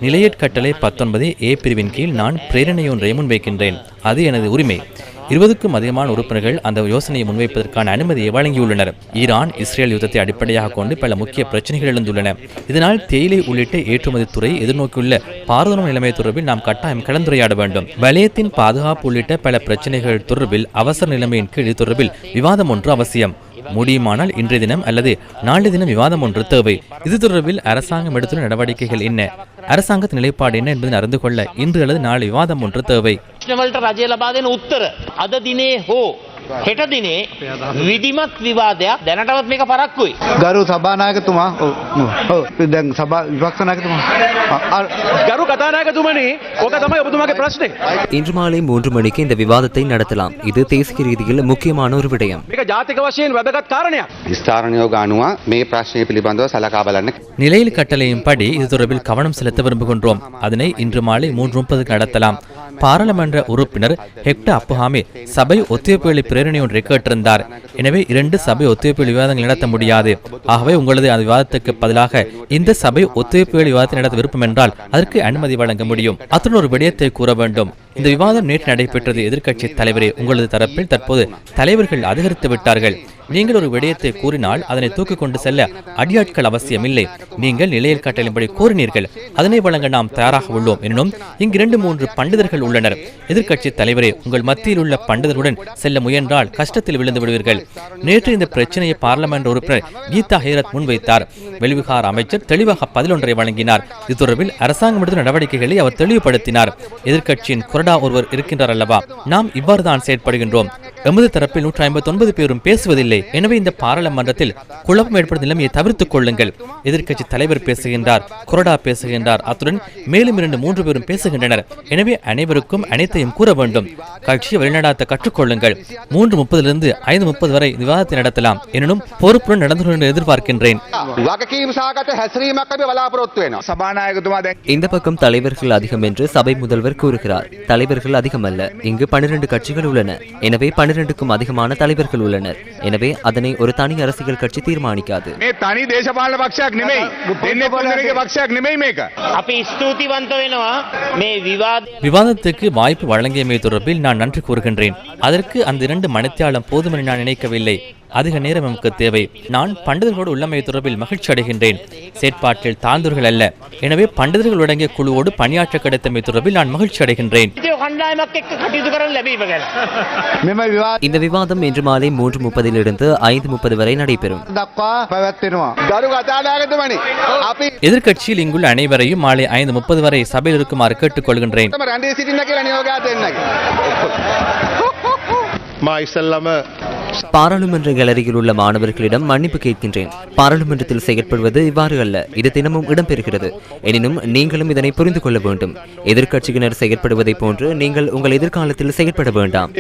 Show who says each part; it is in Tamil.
Speaker 1: நிலையற்கட்டளை 19A பிரிவின் கீழ் நான் பிரேரணை ஒன்றை முன்வைக்கின்றேன். அது எனது உரிமை. 20க்கும் அதிகமான உறுப்பினர்கள் அந்த யோசனையை முன்வைப்பதற்கான அனுமதியை வழங்கியுள்ளனர். ஈரான் இஸ்ரேல் யுத்தத்தை அடிப்படையாக கொண்டு பல முக்கிய பிரச்சனைகள் எழுந்துள்ளன. இதனால் தேயிலை உள்ளிட்ட ஏற்றுமதி துறை எதிர்நோக்கியுள்ள பாரதூர நிலைமை தொடர்பில் நாம் கட்டாயம் கலந்துரையாட வேண்டும். வலயத்தின் பாதுகாப்பு உள்ளிட்ட பல பிரச்சனைகள் தொடர்பில் அவசர நிலைமையின் கீழ் தொடர்பில் விவாதம் ஒன்று அவசியம். முடியுமானால் இன்றைய தினம் அல்லது நாளைய தினம் விவாதம் ஒன்று தேவை. இது தொடர்பில் அரசாங்கம் எடுத்துள்ள நடவடிக்கைகள் என்ன, அரசாங்கத்தின் நிலைப்பாடு என்ன என்பதை அறிந்து கொள்ள இன்று அல்லது நாளை விவாதம் ஒன்று தேவை.
Speaker 2: හෙට දිනේ විධිමත් විවාදයක් දැනටවත් මේක පරක්කුයි.
Speaker 3: ගරු සභානායකතුමා දැන් සභා විපක්ෂ නායකතුමා
Speaker 4: ගරු කතානායකතුමනි ඕක තමයි ඔබතුමාගේ ප්‍රශ්නේ.
Speaker 5: இன்று மாலை 3 மணிக்கு இந்த விவாதத்தை நடத்தலாம். இது தேசிய ரீதியில் முக்கியமான ஒரு விடயம்.
Speaker 4: මේක ජාතික වශයෙන් වැදගත් කාරණයක්.
Speaker 3: විස්තරණයෝග අනුව මේ ප්‍රශ්නය පිළිබඳව සලකා බලන්න.
Speaker 1: நிலையில் கட்டளையின் படி இது தொடர்பில் கவனம் செலுத்த விரும்புகின்றோம். அதனை இன்று மாலை 3:30 நடத்தலாம். பாராளுமன்ற உறுப்பினர் ஹெக்டர் அப்புஹாமி சபை ஒத்திவைப்பு பிரேரணை ஒன்றை கேட்டிருந்தார். எனவே 2 சபை ஒத்திவைப்பு விவாதங்கள் நடத்த முடியாது. ஆகவே உங்களது அந்த விவாதத்துக்கு பதிலாக இந்த சபை ஒத்திவைப்பு விவாதத்தை நடத்த விருப்பம் என்றால் அதற்கு அனுமதி வழங்க முடியும். அத்துடன் ஒரு விடயத்தை கூற வேண்டும். இந்த விவாதம் நேற்று நடைபெற்றது. எதிர்க்கட்சி தலைவரே, உங்களது தரப்பில் தற்போது தலைவர்கள் அதிகரித்து விட்டார்கள். நீங்கள் ஒரு விடயத்தை கூறினால் அதனை தூக்கிக் கொண்டு செல்ல அடியாட்கள் அவசியம் இல்லை. நீங்கள் நிலையில் கட்டளையின்படி கூறினீர்கள், அதனை வழங்க நாம் தயாராக உள்ளோம். எனினும் இங்கு 2-3 பண்டிதர்கள் உள்ளனர். எதிர்க்கட்சி தலைவரே, உங்கள் மத்தியில் உள்ள பண்டிதர்களுடன் செல்ல முயன்றால் கஷ்டத்தில் விழுந்து விடுவீர்கள். நேற்று இந்த பிரச்சனையை பார்லமெண்ட் உறுப்பினர் கீதா ஹேரத் முன்வைத்தார். வெளிவிகார அமைச்சர் தெளிவாக பதிலொன்றை வழங்கினார். இது தொடர்பில் அரசாங்கம் எடுத்த நடவடிக்கைகளை அவர் தெளிவுபடுத்தினார். எதிர்க்கட்சியின் கொறடா ஒருவர் இருக்கின்றார் அல்லவா, நாம் இவ்வாறு தான் செயற்படுகின்றோம். எமது தரப்பில் 159 பேரும் பேசுவதில்லை. எனவே இந்த பாராளுமன்றத்தில் குழப்பம் ஏற்படும் நிலைமையை தவிர்த்துக் கொள்ளுங்கள். எதிர்க்கட்சி தலைவர் பேசுகின்றார், கொறடா பேசுகின்றார், அத்துடன் மேலும் 2-3 பேரும் பேசுகின்றனர். எனவே அனைவருக்கும் அனைத்தையும் கூற வேண்டும். கட்சியை வழிநடாத்த கற்றுக்கொள்ளுங்கள். 3:30 5:30 வரை விவாதத்தை நடத்தலாம். எனினும் பொறுப்புடன் நடந்து கொண்டு எதிர்பார்க்கின்றேன்.
Speaker 5: இந்த பக்கம் தலைவர்கள் அதிகம் என்று சபை முதல்வர் கூறுகிறார். தலைவர்கள் அதிகம் அல்ல. இங்கு 12 கட்சிகள் உள்ளன. எனவே 12க்கும் அதிகமான தலைவர்கள் உள்ளனர். எனவே அதனை ஒரு தனி அரசியல் கட்சி தீர்மானிக்காது.
Speaker 1: விவாதத்துக்கு வாய்ப்பு வழங்கியமை தொடர்பில் நான் நன்றி கூறுகின்றேன். அதற்கு அந்த 2 மணித்தியாலம் போதுமென நான் நினைக்கவில்லை. அதிக நேரம் நமக்கு தேவை. நான் பண்டிதர்களோடு உள்ளமை தொடர்பில் மகிழ்ச்சி அடைகின்றேன். செயற்பாட்டில் தாழ்ந்தவர்கள் அல்ல. எனவே பண்டிதர்கள் அடங்கிய குழுவோடு பணியாற்ற கிடைத்தமை தொடர்பில் நான் மகிழ்ச்சி அடைகின்றேன்.
Speaker 5: இந்த விவாதம் இன்று மாலை 3:30 5:30 வரை நடைபெறும்.
Speaker 1: எதிர்க்கட்சியில் இங்குள்ள அனைவரையும் மாலை 5:30 வரை சபையில் இருக்குமாறு கேட்டுக் கொள்கின்றேன்.
Speaker 5: பாராளுமன்ற கேலரியில் உள்ள மாணவர்களிடம் மன்னிப்பு கேட்கின்றேன். பாராளுமன்றத்தில் செயற்படுவது இவ்வாறு அல்ல. இது தினமும் இடம்பெறுகிறது. எனினும் நீங்களும் இதனை புரிந்து கொள்ள வேண்டும். எதிர்க்கட்சியினர் செயற்படுவதை போன்று நீங்கள் உங்கள் எதிர்காலத்தில் செயற்பட வேண்டாம்.